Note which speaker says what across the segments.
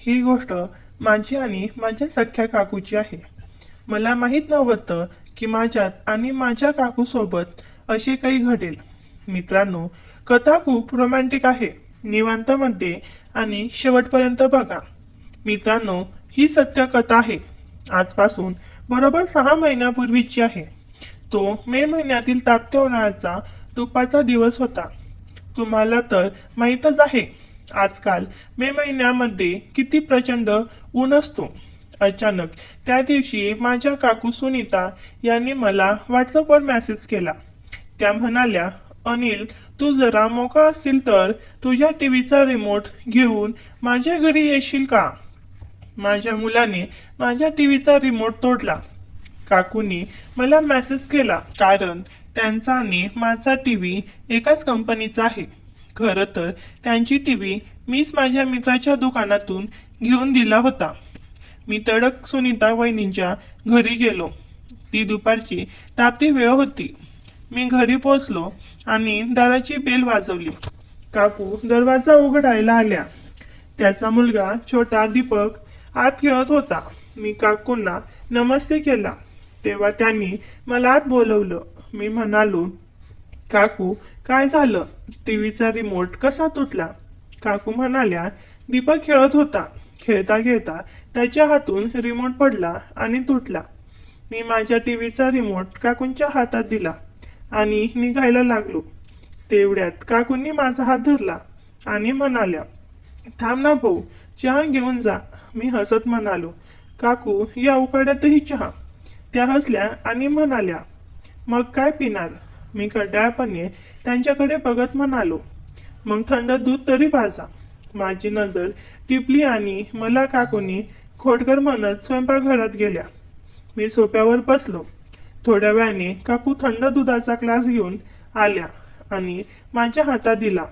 Speaker 1: ही गोष्ट माझी आणि माझ्या सख्या काकूची आहे. मला माहीत नव्हतं की माझ्यात आणि माझ्या काकूसोबत असे काही घडेल. मित्रांनो, कथा खूप रोमॅन्टिक आहे. निवांतमध्ये आणि शेवटपर्यंत बघा. मित्रांनो, ही सत्य कथा आहे. आजपासून बरोबर 6 महिन्यापूर्वीची आहे. तो मे महिन्यातील तापत्या उन्हाळ्याचा दुपारचा दिवस होता. तुम्हाला तर माहीतच आहे, आजकाल मे महिन्यामध्ये किती प्रचंड ऊन असतो. अचानक त्या दिवशी माझ्या काकू सुनीता यांनी मला व्हॉट्सअपवर मेसेज केला. त्या म्हणाल्या, अनिल, तू जरा मोकळा असशील तर तुझ्या टीव्हीचा रिमोट घेऊन माझ्या घरी येशील का? माझ्या मुलाने माझ्या टीव्हीचा रिमोट तोडला. काकूंनी मला मेसेज केला कारण त्यांचा आणि माझा टीव्ही एकाच कंपनीचा आहे. खरं तर त्यांची टीव्ही मीच माझ्या मित्राच्या दुकानातून घेऊन दिला होता. मी तडक सुनीता वहिनींच्या घरी गेलो. ती दुपारची तापती वेळ होती. मी घरी पोचलो आणि दाराची बेल वाजवली. काकू दरवाजा उघडायला आल्या. त्याचा मुलगा छोटा दीपक आत खेळत होता. मी काकूंना नमस्ते केला. तेव्हा त्यांनी मला आत बोलवलं. मी म्हणालो, काकू, काय झालं? टीव्हीचा रिमोट कसा तुटला? काकू म्हणाल्या, दीपक खेळत होता. खेळता खेळता त्याच्या हातून रिमोट पडला आणि तुटला. मी माझ्या टीव्हीचा रिमोट काकूंच्या हातात दिला आणि निघायला लागलो. तेवढ्यात काकूंनी माझा हात धरला आणि म्हणाल्या, थांब ना भाऊ, चहा घेऊन जा. मी हसत म्हणालो, काकू, या उकाड्यातही चहा? त्या हसल्या आणि म्हणाल्या, मग काय पिणार? मी कंटाळपणे त्यांच्याकडे बघत म्हणालो, मग थंड दूध तरी पाजा. माझी नजर टिपली आणि मला काकूंनी खोडकर म्हणत स्वयंपाकघरात गेल्या. मी सोफ्यावर बसलो. थोड्या वेळाने काकू थंड दुधाचा ग्लास घेऊन आल्या आणि माझ्या हातात दिला.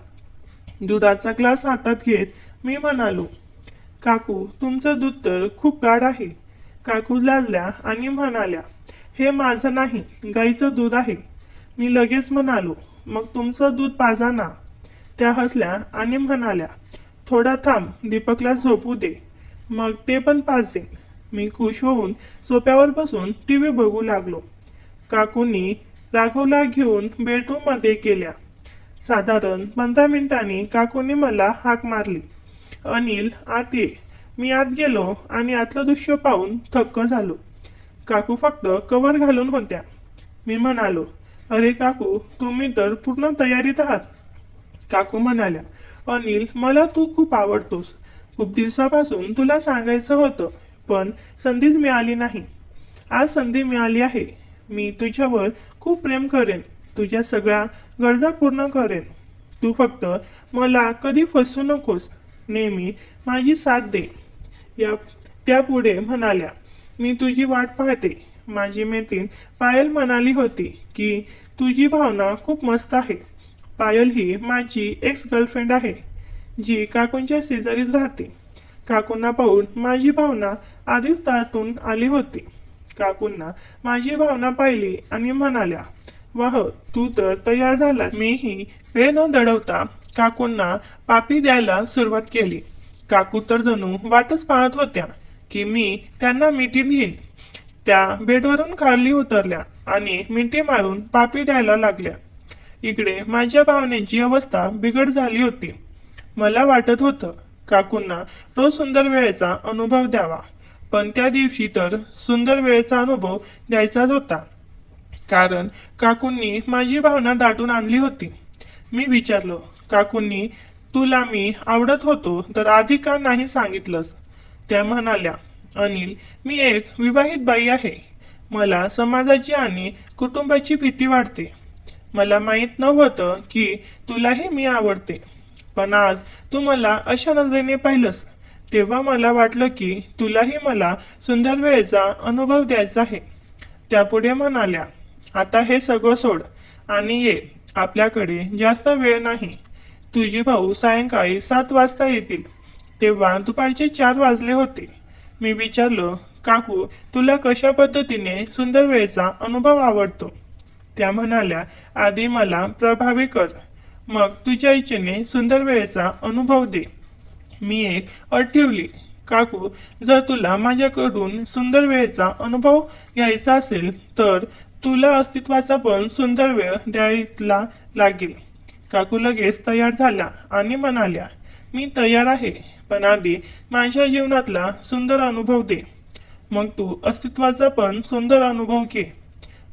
Speaker 1: दुधाचा ग्लास हातात घेत मी म्हणालो, काकू, तुमचं दूध तर खूप गाढ आहे. काकू लाजल्या आणि म्हणाल्या, हे माझं नाही, गाईचं दूध आहे. मी लगेच म्हणालो, मग तुमचं दूध पाजा ना. त्या हसल्या आणि म्हणाल्या, थोडा थांब, दीपकला झोपू दे, मग ते पण पाजेन. मी खुश होऊन सोफ्यावर बसून टीव्ही बघू लागलो. काकूंनी राघवला घेऊन बेडरूममध्ये गेल्या. साधारण 15 मिनिटांनी काकूंनी मला हाक मारली, अनिल, आत ये. मी आत गेलो आणि आतलं दृश्य पाहून थक्क झालो. काकू फक्त कवर घालून होत्या. मी म्हणालो, अरे काकू, तुम्ही तर पूर्ण तयारीत आहात. काकू म्हणाल्या, अनिल, मला तू खूप आवडतोस. खूप दिवसापासून तुला सांगायचं होतं, पण संधीच मिळाली नाही. आज संधी मिळाली आहे. मी तुझ्यावर खूप प्रेम करेन. तुझ्या सगळ्या गरजा पूर्ण करेन. तू फक्त मला कधी फसवू नकोस. नेहमी माझी साथ दे. त्या पुढे म्हणाल्या, मी तुझी वाट पाहते. माझी मैत्रीण पायल म्हणाली होती की तुझी भावना खूप मस्त आहे. पायल ही माझी एक्स गर्लफ्रेंड आहे, जी काकूंच्या शेजारीच राहते. काकूंना पाहून माझी भावना आधीच ताटून आली होती. काकूंना माझी भावना पाहिली आणि म्हणाल्या, वाह, तू तर तयार झालास. मीही वेळ न दडवता काकूंना पापी द्यायला सुरुवात केली. काकू तर जणू वाटच पाहत होत्या की मी त्यांना मिठी देईन. त्या बेडवरून खाली उतरल्या आणि मिठी मारून पापी द्यायला लागल्या. इकडे माझ्या भावनेची अवस्था बिघड झाली होती. मला वाटत होतं काकूंना रोज सुंदर वेळेचा अनुभव द्यावा, पण त्या दिवशी तर सुंदर वेळेचा अनुभव द्यायचाच होता, कारण काकूंनी माझी भावना दाटून आणली होती. मी विचारलो, काकूंनी, तुला मी आवडत होतो तर आधी का नाही सांगितलंस? त्या म्हणाल्या, अनिल, मी एक विवाहित बाई आहे. मला समाजाची आणि कुटुंबाची भीती वाटते. मला माहीत नव्हतं की तुलाही मी आवडते, पण आज तू मला अशा नजरेने पाहिलंस तेव्हा मला वाटलं की तुलाही मला सुंदर वेळेचा अनुभव द्यायचा आहे. त्यापुढे म्हणाल्या, आता हे सगळं सोड आणि ये. आपल्याकडे जास्त वेळ नाही. तुझे भाऊ सायंकाळी 7 वाजता येतील. तेव्हा दुपारचे 4 वाजले होते. मी विचारलं, काकू, तुला कशा पद्धतीने सुंदर वेळेचा अनुभव आवडतो? त्या म्हणाल्या, आधी मला प्रभावी कर, मग तुझ्या इच्छेने सुंदर वेळेचा अनुभव दे. मी एक अट ठेवली, काकू, जर तुला माझ्याकडून सुंदर वेळेचा अनुभव घ्यायचा असेल तर तुला अस्तित्वाचा पण सुंदर वेळ द्यायला लागेल. काकू लगेच तयार झाल्या आणि म्हणाल्या, मी तयार आहे, पण आधी माझ्या जीवनातला सुंदर अनुभव दे. मग तू अस्तित्वाचा पण सुंदर अनुभव घे.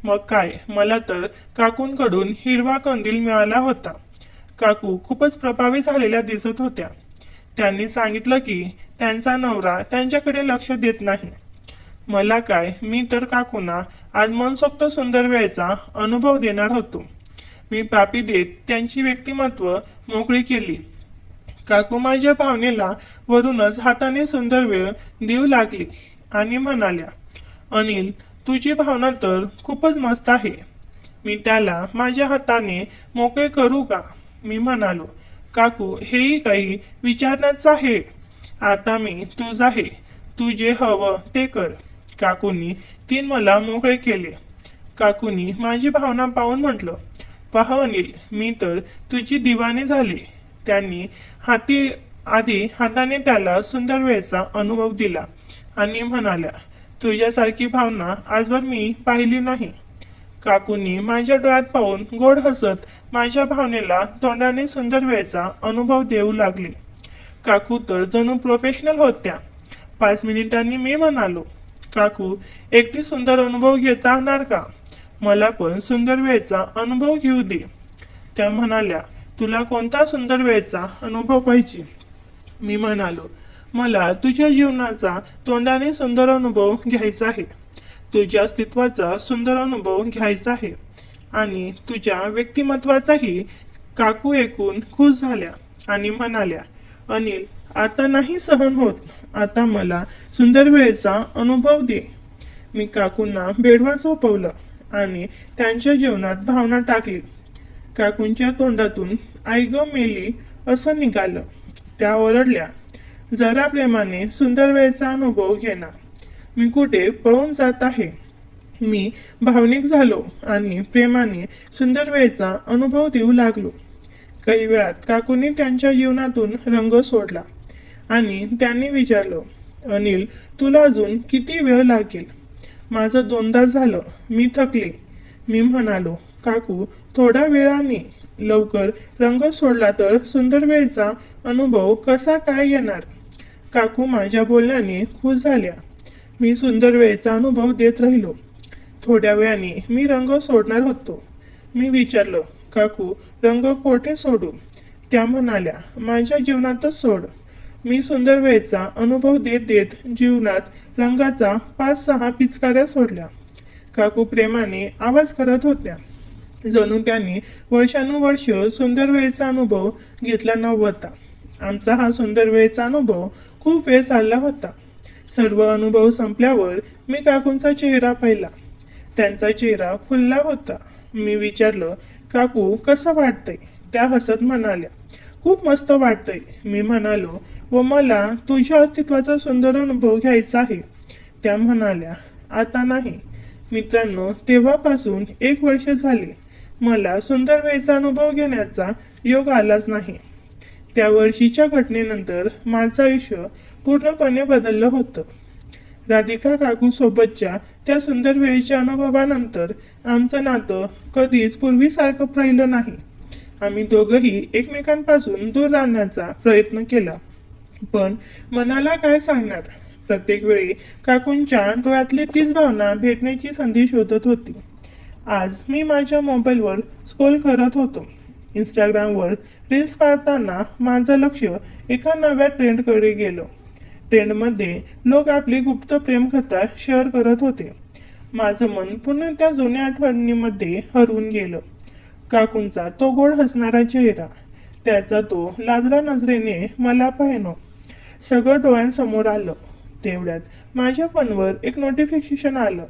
Speaker 1: मग काय, मला तर काकूंकडून हिरवा कंदील मिळाला होता. काकू खूपच प्रभावित झालेल्या दिसत होत्या. त्यांनी सांगितलं की त्यांचा नवरा त्यांच्याकडे लक्ष देत नाही. मला काय, मी तर काकूंना आज मनसोक्त सुंदर वेळेचा अनुभव देणार होतो. मी पापी देत त्यांची व्यक्तिमत्व मोकळी केली. काकू माझ्या भावनेला वरूनच हाताने सुंदर वेळ देऊ लागली आणि म्हणाल्या, अनिल, तुझी भावना तर खूपच मस्त आहे. मी त्याला माझ्या हाताने मोकळे करू का? मी म्हणालो, काकू, हेही काही विचारण्याचं आहे. आता मी तुझ आहे. तू जे हवं ते कर. काकूंनी तीन मला मोकळे केले. काकूंनी माझी भावना पाहून म्हटलं, पहा अनिल, मी तर तुझी दिवाणी झाली. त्यांनी आधी हाताने त्याला सुंदर वेळेचा अनुभव दिला आणि म्हणाल्या, तुझ्यासारखी भावना आजवर मी पाहिली नाही. काकूंनी माझ्या डोळ्यात पाहून गोड हसत माझ्या भावनेला तोंडाने सुंदर वेळेचा अनुभव देऊ लागले. काकू तर जणू प्रोफेशनल होत्या. 5 मिनिटांनी मी म्हणालो, काकू, एकटी सुंदर अनुभव घेता येणार का? मला पण सुंदर वेळेचा अनुभव घेऊ दे. त्या म्हणाल्या, तुला कोणता सुंदर वेळेचा अनुभव पाहिजे? मी म्हणालो, मला तुझ्या जीवनाचा तोंडाने सुंदर अनुभव घ्यायचा आहे. तुझ्या अस्तित्वाचा सुंदर अनुभव घ्यायचा आहे आणि तुझ्या व्यक्तिमत्वाचाही. काकू ऐकून खुश झाल्या आणि म्हणाल्या, अनिल, आता नाही सहन होत. आता मला सुंदर वेळेचा अनुभव दे. मी काकूंना बेडवर झोपवलं आणि त्यांच्या जीवनात भावना टाकली. काकूंच्या तोंडातून आई ग मेली असं निघालं. त्या ओरडल्या, जरा प्रेमाने सुंदर वेळेचा अनुभव घेणार. मी कुठे पळून जात आहे? मी भावनिक झालो आणि प्रेमाने सुंदर वेळेचा अनुभव देऊ लागलो. काही वेळात काकूंनी त्यांच्या जीवनातून रंग सोडला आणि त्यांनी विचारलं, अनिल, तुला अजून किती वेळ लागेल? माझं 2दा झालं. मी थकले. मी म्हणालो, काकू, थोड्या वेळाने. लवकर रंग सोडला तर सुंदर वेळेचा अनुभव कसा काय येणार? काकू माझ्या बोलण्याने खुश झाल्या. मी सुंदर वेळेचा अनुभव देत राहिलो. थोड्या वेळाने मी रंग सोडणार होतो. मी विचारलं, काकू, रंग कोठे सोडू? त्या म्हणाल्या, माझ्या जीवनातच सोड. मी सुंदर वेळेचा अनुभव देत देत जीवनात रंगाचा 5-6 पिचकाऱ्या सोडल्या. काकू प्रेमाने आवाज करत होत्या. जणू त्यांनी वर्षानुवर्ष सुंदर वेळेचा अनुभव घेतला नव्हता. आमचा हा सुंदर वेळेचा अनुभव खूप वेळ चालला होता. सर्व अनुभव संपल्यावर मी काकूंचा चेहरा पाहिला. त्यांचा चेहरा फुलला होता. मी विचारलं, काकू, कसं वाटतंय? त्या हसत म्हणाल्या, खूप मस्त वाटतंय. मी म्हणालो, व मला तुझ्या अस्तित्वाचा सुंदर अनुभव घ्यायचा आहे. त्या म्हणाल्या, आता नाही. मित्रांनो, तेव्हापासून 1 वर्ष झाले. मला सुंदर वेळेचा अनुभव घेण्याचा योग आलाच नाही. त्या वर्षीच्या घटनेनंतर माझं आयुष्य पूर्णपणे बदललं होतं. राधिका काकू सोबतच्या त्या सुंदर वेळेच्या अनुभवानंतर आमचं नातं कधीच पूर्वीसारखं राहिलं नाही. आम्ही दोघंही एकमेकांपासून दूर राहण्याचा प्रयत्न केला, पण मनाला काय सांगणार? प्रत्येक वेळी काकूंच्या डोळ्यातली तीच भावना भेटण्याची संधी शोधत होती. आज मी माझ्या मोबाईलवर स्क्रोल करत होतो. इंस्टाग्रामवर रील्स पाहताना माझं लक्ष एका नव्या ट्रेंडकडे गेलं. ट्रेंडमध्ये लोक आपली गुप्त प्रेमकथा शेअर करत होते. माझं मन पुन्हा त्या जुन्या आठवणींमध्ये हरवून गेलं. काकूंचा तो गोड हसणारा चेहरा, त्याचा तो लाजरा नजरेने मला पाहणं, सगळं डोळ्यांसमोर आलं. तेवढ्यात माझ्या फोनवर एक नोटिफिकेशन आलं.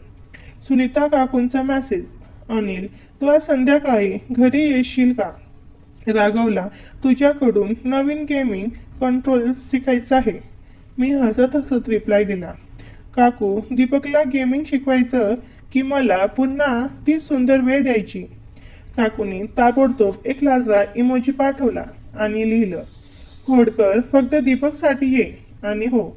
Speaker 1: सुनीता काकूंचा मेसेज, अनिल, तू आज संध्याकाळी घरी येशील का? राघवला तुझ्याकडून नवीन गेमिंग कंट्रोल शिकायचं आहे. मी हसत हसत रिप्लाय दिला, काकू, दीपकला गेमिंग शिकवायचं की मला पुन्हा ती सुंदर वेळ द्यायची? काकूने ताबडतोब एक लाजरा इमोजी पाठवला आणि लिहिलं, खोडकर, फक्त दीपकसाठी ये. आणि हो,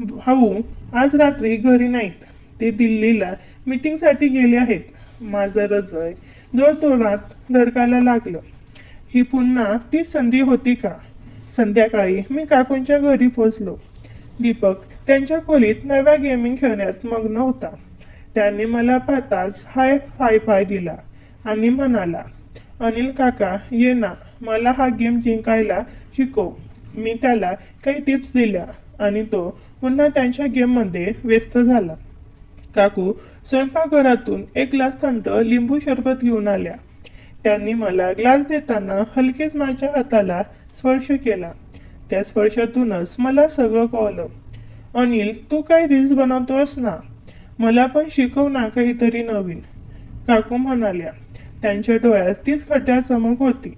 Speaker 1: भाऊ आज रात्री घरी नाहीत, ते दिल्लीला मीटिंगसाठी गेले आहेत. माझं हृदय जोरजोरात धडकायला लागलं. ही पुन्हा तीच संधी होती का? संध्याकाळी मी काकूंच्या घरी पोचलो. दीपक त्यांच्या खोलीत नव्या गेमिंग खेळण्यात मग्न होता. त्याने मला पाहताच हाय फाय दिला आणि म्हणाला, अनिल काका ये ना, मला हा गेम जिंकायला शिकव. मी त्याला काही टिप्स दिल्या आणि तो पुन्हा त्यांच्या गेममध्ये व्यस्त झाला. काकू स्वयंपाकघरातून एक ग्लास थंड लिंबू सरबत घेऊन आल्या. त्यांनी मला ग्लास देताना हलकेच माझ्या हाताला स्पर्श केला. त्या स्पर्शातूनच मला सगळं कळलं. अनिल, तू काय रील्स बनवतोस ना, मला पण शिकव ना काहीतरी नवीन, काकू म्हणाल्या. त्यांच्या डोळ्यात तीच खट्या चमक होती.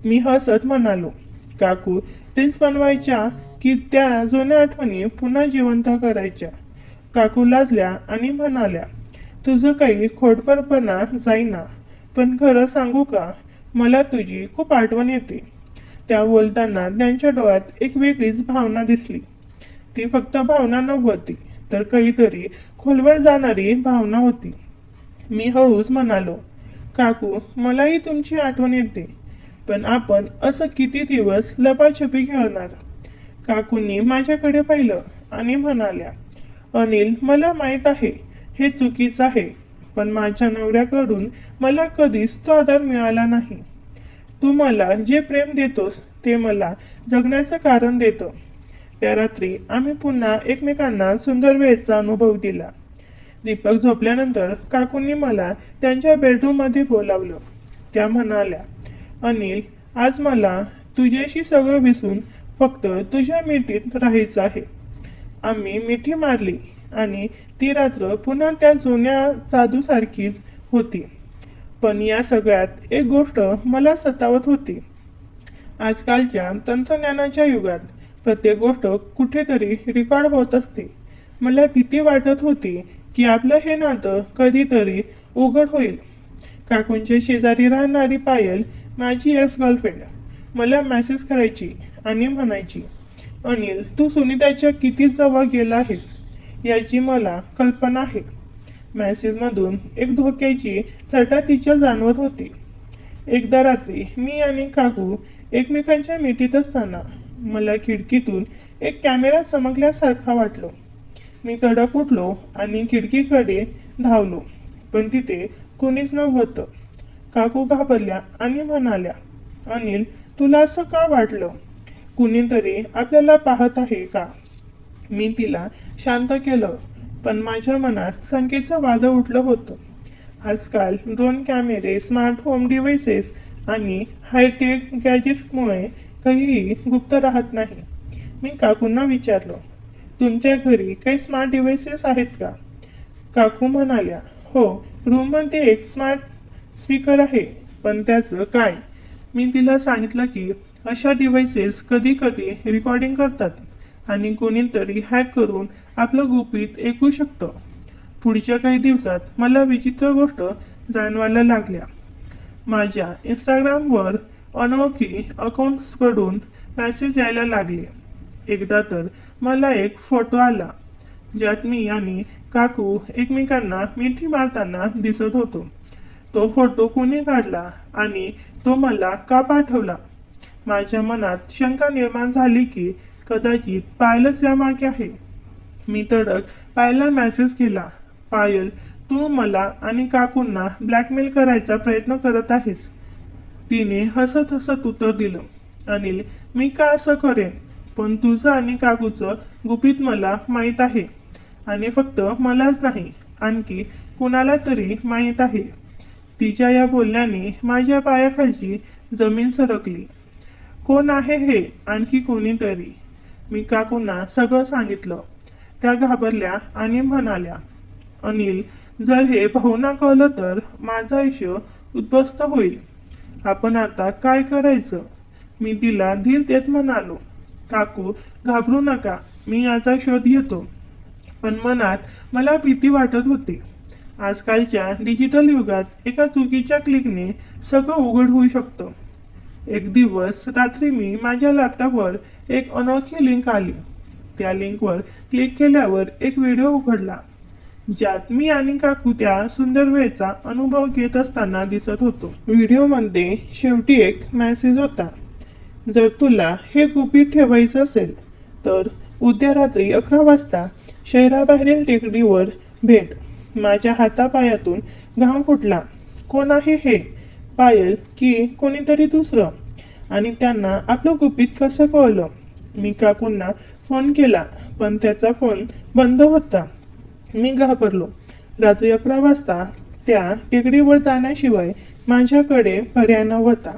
Speaker 1: मी हसत म्हणालो, काकू रील्स बनवायच्या की त्या जुन्या आठवणी पुन्हा जिवंत करायच्या? काकू लाजल्या आणि म्हणाल्या, तुझं काही खोडपरपणा जाईना, पण खरं सांगू का, मला तुझी खूप आठवण येते. त्या बोलताना त्यांच्या डोळ्यात एक वेगळीच भावना दिसली. ती फक्त भावना नव्हती, तर काहीतरी खोलवर जाणारी भावना होती. मी हळूच म्हणालो, काकू मलाही तुमची आठवण येते, पण आपण असं किती दिवस लपाछपी खेळणार? काकूंनी माझ्याकडे पाहिलं आणि म्हणाल्या, अनिल मला माहीत आहे हे चुकीचं आहे, पण माझ्या नवऱ्याकडून मला कधीच तो आधार मिळाला नाही. तू मला जे प्रेम देतोस ते मला जगण्याचं कारण देतं. त्या रात्री आम्ही पुन्हा एकमेकांना सुंदर वेळेचा अनुभव दिला. दीपक झोपल्यानंतर काकूंनी मला त्यांच्या बेडरूममध्ये बोलावलं. त्या म्हणाल्या, अनिल आज मला तुझ्याशी सगळं विसरून फक्त तुझ्या मिठीत राहायचं आहे. आम्ही मिठी मारली आणि ती रात्र पुन्हा त्या जुन्या जादूसारखीच होती. पण या सगळ्यात एक गोष्ट मला सतावत होती. आजकालच्या तंत्रज्ञानाच्या युगात प्रत्येक गोष्ट कुठेतरी रेकॉर्ड होत असते. मला भीती वाटत होती की आपलं हे नातं कधीतरी उघड होईल. काकूंच्या शेजारी राहणारी पायल, माझी एक्स गर्लफ्रेंड, मला मेसेज करायची आणि म्हणायची, अनिल तू सुनीताच्या किती जवळ गेला आहेस याची मला कल्पना आहे. मेसेजमधून एक धोक्याची चटा तिच्या जाणवत होती. एकदा रात्री मी आणि काकू एकमेकांच्या मिठीत असताना मला खिडकीतून एक कॅमेरा चमकल्यासारखा वाटलो. मी तडक उठलो आणि खिडकीकडे धावलो, पण तिथे कोणीच नव्हतं. काकू घाबरल्या आणि म्हणाल्या, अनिल तुला असं का वाटलं? कुणीतरी आपल्याला पाहत आहे का? मी तिला शांत केलं, पण माझ्या मनात शंकेचं वादळ उठलं होतं. आजकाल ड्रोन कॅमेरे, स्मार्ट होम डिव्हाइसेस आणि हायटेक गॅजेट्समुळे काहीही गुप्त राहत नाही. मी काकूंना विचारलं, तुमच्या घरी काही स्मार्ट डिव्हाइसेस आहेत का? काकू म्हणाल्या, हो, रूममध्ये एक स्मार्ट स्पीकर आहे, पण त्याचं काय? मी तिला सांगितलं की अशा डिव्हाइसेस कधी कधी रेकॉर्डिंग करतात आणि कोणीतरी हॅक करून आपलं गुपित ऐकू शकतं. पुढच्या काही दिवसात मला विचित्र गोष्ट जाणवायला लागल्या. माझ्या इंस्टाग्रामवर अनोळखी अकाउंट्सकडून मेसेज यायला लागले. एकदा तर मला एक फोटो आला ज्यात मी आणि काकू एकमेकांना मिठी मारताना दिसत होतो. तो फोटो कोणी काढला आणि तो मला का पाठवला? माझ्या मनात शंका निर्माण झाली की कदाचित पायलच यामागे आहे. मी तडक पायलला मेसेज केला, पायल तू मला आणि काकूंना ब्लॅकमेल करायचा प्रयत्न करत आहेस. तिने हसत हसत उत्तर दिलं, अनिल मी का असं करेन? पण तुझं आणि काकूचं गुपित मला माहीत आहे आणि फक्त मलाच नाही, आणखी कुणाला तरी माहीत आहे. तिच्या या बोलण्याने माझ्या पायाखालची जमीन सरकली. कोण आहे हे आणखी कोणीतरी? मी काकूंना सगळं सांगितलं. त्या घाबरल्या आणि म्हणाल्या, अनिल जर हे भाऊंना कळलं तर माझं आयुष्य उद्ध्वस्त होईल. आपण आता काय करायचं? मी तिला धीर देत म्हणालो, काकू घाबरू नका, मी याचा शोध घेतो. पण मनात मला भीती वाटत होती. आजकालच्या डिजिटल युगात एका चुकीच्या क्लिकने सगळं उघड होऊ शकतं. एक दिवस रात्री मी माझ्या लॅपटॉपवर एक अनोळखी लिंक आली. त्या लिंकवर क्लिक केल्यावर एक व्हिडिओ उघडला, ज्यात मी आणि काकू त्या सुंदर वेळेचा अनुभव घेत असताना दिसत होतो. व्हिडिओमध्ये शेवटी एक मेसेज होता, जर तुला हे गुपित ठेवायचं असेल तर उद्या रात्री 11 वाजता शहराबाहेरील टेकडीवर भेट. माझ्या हातापायातून घाम फुटला. कोण आहे हे? पायल की कोणीतरी दुसरं? आणि त्यांना आपलं गुपित कसं कळलं? मी काकूंना फोन केला, पण त्याचा फोन बंद होता. मी घाबरलो. रात्री 11 वाजता त्या टेकडीवर जाण्याशिवाय माझ्याकडे पर्याय नव्हता.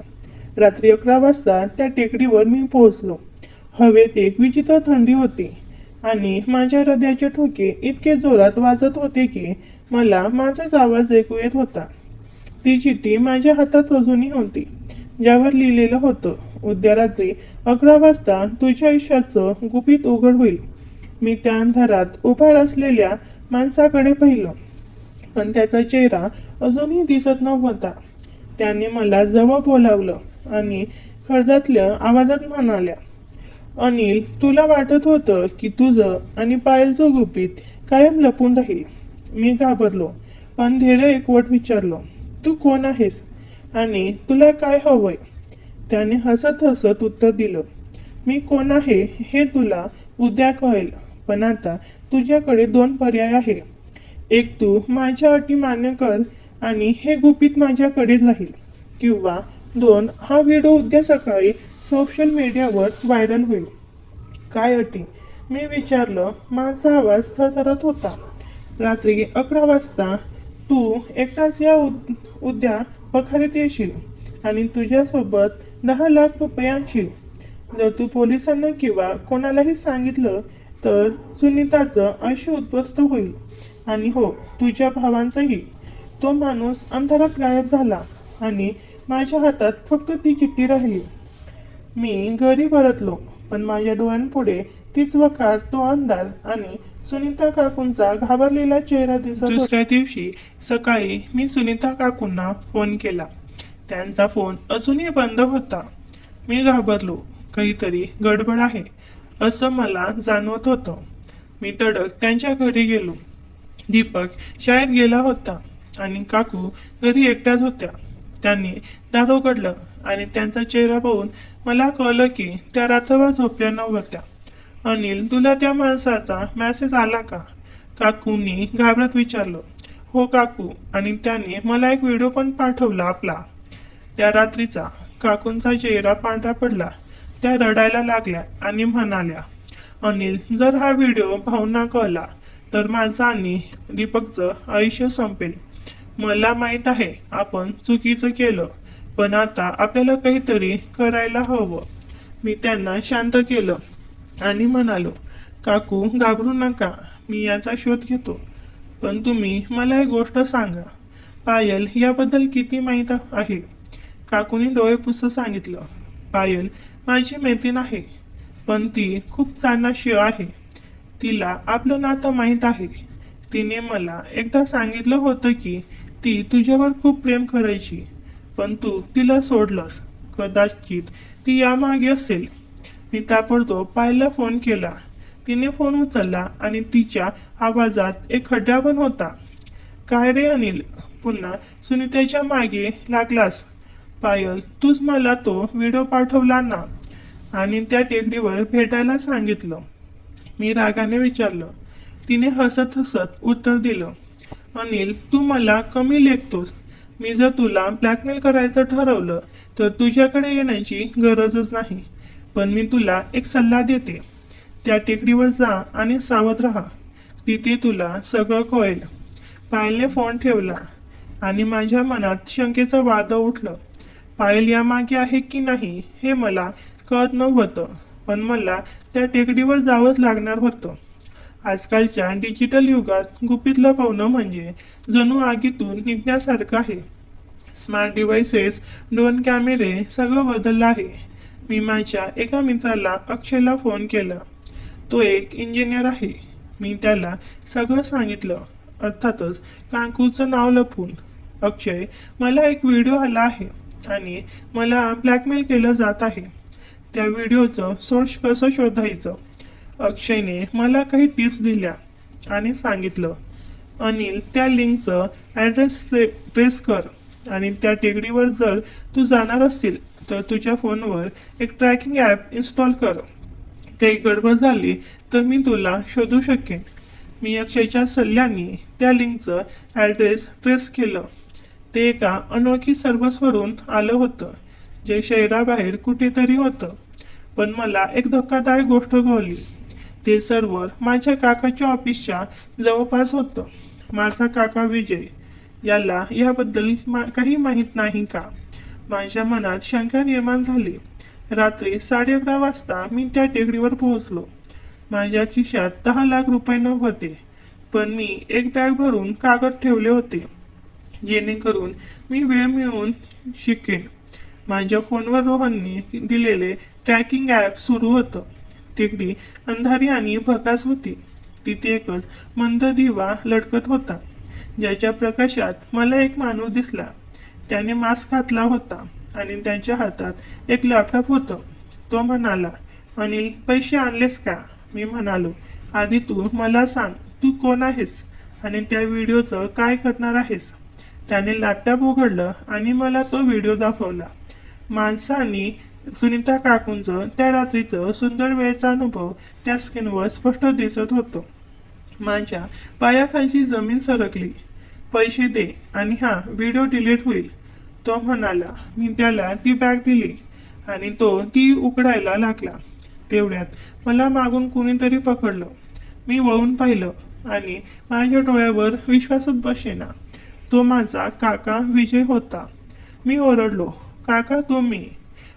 Speaker 1: रात्री 11 वाजता त्या टेकडीवर मी पोहोचलो. हवेत एक विचित्र थंडी होती आणि माझ्या हृदयाचे ठोके इतके जोरात वाजत होते की मला माझाच आवाज ऐकू येत होता. ती चिठ्ठी माझ्या हातात अजूनही होती, ज्यावर लिहिलेलं होतं, उद्या रात्री 11 वाजता तुझ्या आयुष्याचं गुपित उघड होईल. मी त्या अंधारात उभा असलेल्या माणसाकडे पाहिलं, पण त्याचा चेहरा अजूनही दिसत नव्हता. त्याने मला जवळ बोलावलं आणि खडदतल्या आवाजात म्हणाल्या, अनिल, तुला वाटत होतं की तुझं आणि पायलचं गुपित कायम लपून राहील. मी घाबरलो, पण धैर्य एकवट विचारलो, तू कोण आहेस आणि तुला काय हवंय? त्याने हसत हसत उत्तर दिलं, मी कोण आहे हे तुला उद्या कळेल, पण आता तुझ्याकडे 2 पर्याय आहे. एक, तू माझ्या अटी मान्य कर आणि हे गुपित माझ्याकडेच राहील, किंवा 2, हा व्हिडिओ उद्या सकाळी सोशल मीडियावर व्हायरल होईल. काय अटी? मी विचारलं. माझा आवाज थरथरत होता. रात्री 11 वाजता तू एकटाच या उद्या पखारीत येशील आणि तुझ्यासोबत 10 लाख रुपये आणशील. जर तू पोलिसांना किंवा कोणालाही सांगितलं तर सुनीताचं आयुष्य उद्ध्वस्त होईल, आणि हो, तुझ्या भावांचंही. तो माणूस अंधारात गायब झाला आणि माझ्या हातात फक्त ती चिठ्ठी राहिली. मी घरी परतलो, पण माझ्या डोळ्यांपुढे तीच वकार, तो अंधार आणि सुनीता काकूंचा घाबरलेला चेहरा दिसत होता. दुसऱ्या दिवशी सकाळी मी सुनीता काकूंना फोन केला. त्यांचा फोन अजूनही बंद होता. मी घाबरलो. काहीतरी गडबड आहे असं मला जाणवत होतं. मी तडक त्यांच्या घरी गेलो. दीपक शाळेत गेला होता आणि काकू घरी एकट्याच होत्या. त्यांनी दार उघडलं आणि त्यांचा चेहरा पाहून मला कळलं की त्या रात्रभर झोपल्या नव्हत्या. अनिल, तुला त्या माणसाचा मेसेज आला का? काकूंनी घाबरत विचारलं. हो काकू, आणि त्याने मला एक व्हिडिओ पण पाठवला आपला, त्या रात्रीचा. काकूंचा चेहरा पांढरा पडला. त्या रडायला लागल्या आणि म्हणाल्या, अनिल, जर हा व्हिडिओ भाऊंना कळला तर माझं आणि दीपकचं आयुष्य संपेल. मला माहीत आहे आपण चुकीचं केलं, पण आता आपल्याला काहीतरी करायला हवं. मी त्यांना शांत केलं आणि म्हणालो, काकू घाबरू नका, मी याचा शोध घेतो. पण तुम्ही मला एक गोष्ट सांगा, पायल याबद्दल किती माहीत आहे? काकूने डोळे पुसत सांगितलं, पायल माझी मैत्रीण आहे, पण ती खूप चाणाक्षी आहे. तिला आपलं नातं माहीत आहे. तिने मला एकदा सांगितलं होतं की ती तुझ्यावर खूप प्रेम करायची, पण तू तिला सोडलंस. कदाचित ती यामागे असेल. मी ताबडतोब पायलला फोन केला. तिने फोन उचलला आणि तिच्या आवाजात एक खड्डा पण होता. काय रे अनिल, पुन्हा सुनीताच्या मागे लागलास? पायल, तूच मला तो व्हिडिओ पाठवला ना आणि त्या टेकडीवर भेटायला सांगितलं? मी रागाने विचारलं. तिने हसत हसत उत्तर दिलं, अनिल, तू मला कमी लेखतोस. मी जर तुला ब्लॅकमेल करायचं ठरवलं तर तुझ्याकडे येण्याची गरजच नाही. पण मी तुला एक सल्ला देते, त्या टेकडीवर जा आणि सावध राहा. तिथे तुला सगळं कळेल. पायलने फोन ठेवला आणि माझ्या मनात शंकेचं वादळ उठलं. पायल यामागे आहे की नाही हे मला कळत नव्हतं, पण मला त्या टेकडीवर जावंच लागणार होतं. आजकालच्या डिजिटल युगात गुपित लपवणं म्हणजे जणू आगीतून निघण्यासारखं आहे. स्मार्ट डिव्हाइसेस, ड्रोन कॅमेरे, सगळं बदललं आहे. मी माझ्या एका मित्राला अक्षयला फोन केला. तो एक इंजिनियर आहे. मी त्याला सगळं सांगितलं, अर्थातच काकूचं नाव लपवून. अक्षय, मला एक व्हिडिओ आला आहे आणि मला ब्लॅकमेल केलं जात आहे. त्या व्हिडिओचं सोर्स कसं शोधायचं? अक्षयने मला काही टिप्स दिल्या आणि सांगितलं, अनिल त्या लिंकचं ॲड्रेस ट्रेस कर आणि त्या टेकडीवर जर तू जाणार असशील तर तुझ्या फोनवर एक ट्रॅकिंग ॲप इन्स्टॉल कर. काही गडबड झाली तर मी तुला शोधू शकेन. मी अक्षयच्या सल्ल्याने त्या लिंकचं ॲड्रेस ट्रेस केलं. ते एका अनोळखी सर्व्हर्सवरून आलं होतं जे शहराबाहेर कुठेतरी होतं. पण मला एक धक्कादायक गोष्ट कळली. ते सर्व्हर माझ्या काकाच्या ऑफिसच्या जवळपास होतं. माझा काका विजय याला याबद्दल काही माहीत नाही का? माझ्या मनात शंका निर्माण झाली. रात्री 11:30 वाजता मी त्या टेकडीवर पोहोचलो. माझ्या खिशात 10 लाख रुपये नव्हते, पण मी एक बॅग भरून कागद ठेवले होते जेणेकरून मी वेळ मिळवून शिकेन. माझ्या फोनवर रोहनने दिलेले ट्रॅकिंग ॲप सुरू होतं. टेकडी अंधारी आणि भकास होती. तिथे एकच मंद दिवा लटकत होता ज्याच्या प्रकाशात मला एक माणूस दिसला. त्याने मास्क घातला होता आणि त्याच्या हातात एक लॅपटॉप होतं. तो म्हणाला, अनिल, पैसे आणलेस का? मी म्हणालो, आधी तू मला सांग, तू कोण आहेस आणि त्या व्हिडिओचं काय करणार आहेस? त्याने लॅपटॉप उघडलं आणि मला तो व्हिडिओ दाखवला. माणसांनी सुनीता काकूंचं त्या रात्रीचं सुंदर वेळेचा अनुभव त्या स्क्रीनवर स्पष्ट दिसत होतो. माझ्या पायाखालची जमीन सरकली. पैसे दे आणि हा व्हिडिओ डिलीट होईल, तो म्हणाला. मी त्याला ती बॅग दिली आणि तो ती उघडायला लागला. तेवढ्यात मला मागून कुणीतरी पकडलं. मी वळून पाहिलं आणि माझ्या डोळ्यावर विश्वासच बसेना. तो माझा काका विजय होता. मी ओरडलो, काका तुम्ही?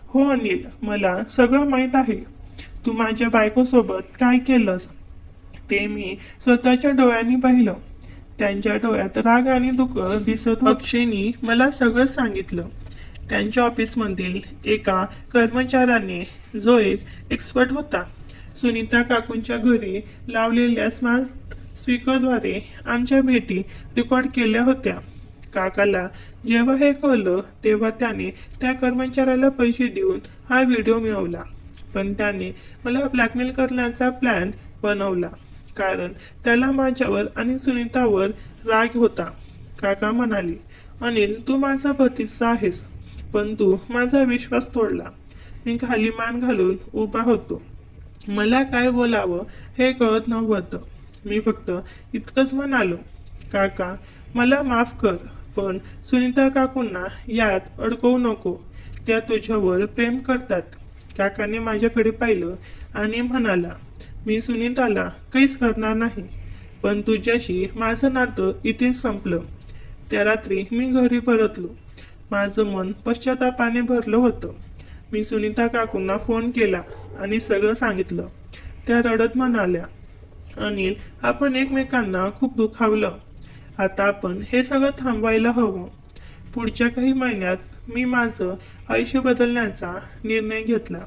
Speaker 1: हो अनिल, मला सगळं माहीत आहे. तू माझ्या बायकोसोबत काय केलंस ते मी स्वतःच्या डोळ्यांनी पाहिलं. त्यांच्या डोळ्यात राग आणि दुःख दिसत होतं. अक्षयनी मला सगळं सांगितलं. त्यांच्या ऑफिसमधील एका कर्मचाऱ्याने, जो एक एक्सपर्ट होता, सुनीता काकूंच्या घरी लावलेल्या स्मार्ट स्पीकरद्वारे आमच्या भेटी रेकॉर्ड केल्या होत्या. काकाला जेव्हा हे कळलं तेव्हा त्याने त्या कर्मचाऱ्याला पैसे देऊन हा व्हिडिओ मिळवला. पण त्याने मला ब्लॅकमेल करण्याचा प्लॅन बनवला कारण त्याला माझ्यावर आणि सुनीतावर राग होता. काका म्हणाले, अनिल, तू माझा भतीजा आहेस, पण तू माझा विश्वास तोडला. मी खाली मान घालून उभा होतो. मला काय बोलावं हे कळत नव्हतं. मी फक्त इतकंच म्हणालो, काका, मला माफ कर, पण सुनीता काकूंना यात अडकवू नको. त्या तुझ्यावर प्रेम करतात. काकाने माझ्याकडे पाहिलं आणि म्हणाला, मी सुनीताला काहीच करणार नाही, पण तुझ्याशी माझं नातं इथेच संपलं. त्या रात्री मी घरी परतलो. माझं मन पश्चातापाने भरलं होतं. मी सुनीता काकूंना फोन केला आणि सगळं सांगितलं. त्या रडत म्हणाल्या, अनिल, आपण एकमेकांना खूप दुखावलं. आता आपण हे सगळं थांबवायला हवं. पुढच्या काही महिन्यात मी माझं आयुष्य बदलण्याचा निर्णय घेतला.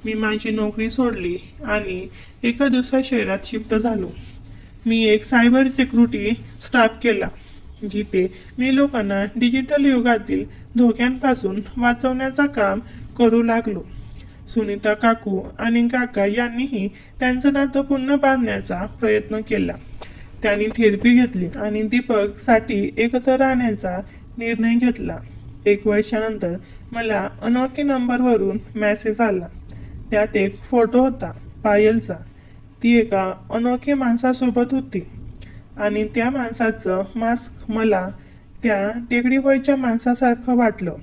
Speaker 1: मी माझी नोकरी सोडली आणि एका दुसऱ्या शहरात शिफ्ट झालो. मी एक सायबर सिक्युरिटी स्टाफ केला, जिथे मी लोकांना डिजिटल युगातील धोक्यांपासून वाचवण्याचं काम करू लागलो. सुनीता काकू आणि काका यांनीही त्यांचं नातं पुन्हा बांधण्याचा प्रयत्न केला. त्यांनी थेरपी घेतली आणि दीपकसाठी एकत्र राहण्याचा निर्णय घेतला. 1 वर्षानंतर मला अनोळखी नंबरवरून मेसेज आला. त्यात एक फोटो होता पायलचा. ती एका अनोळखी माणसासोबत होती आणि त्या माणसाचं मास्क मला त्या टेकडीवरच्या माणसासारखं वाटलं.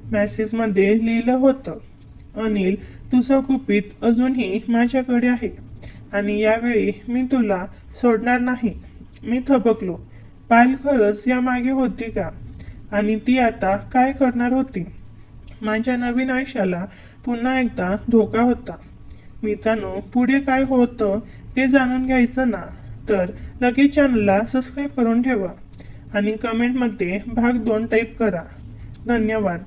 Speaker 1: मेसेजमध्ये लिहिलं होतं, अनिल, तुझं गुपित अजूनही माझ्याकडे आहे आणि यावेळी मी तुला सोडणार नाही. मी थबकलो. पायल खरंच यामागे होती का? आणि ती आता काय करणार होती? माझ्या नवीन आयुष्याला पुन्हा एकदा धोका होता. मित्रांनो, पुढे काय होतं ते जाणून घ्यायचं ना, तर लगेच चॅनलला सबस्क्राईब करून ठेवा आणि कमेंटमध्ये भाग 2 टाईप करा. धन्यवाद.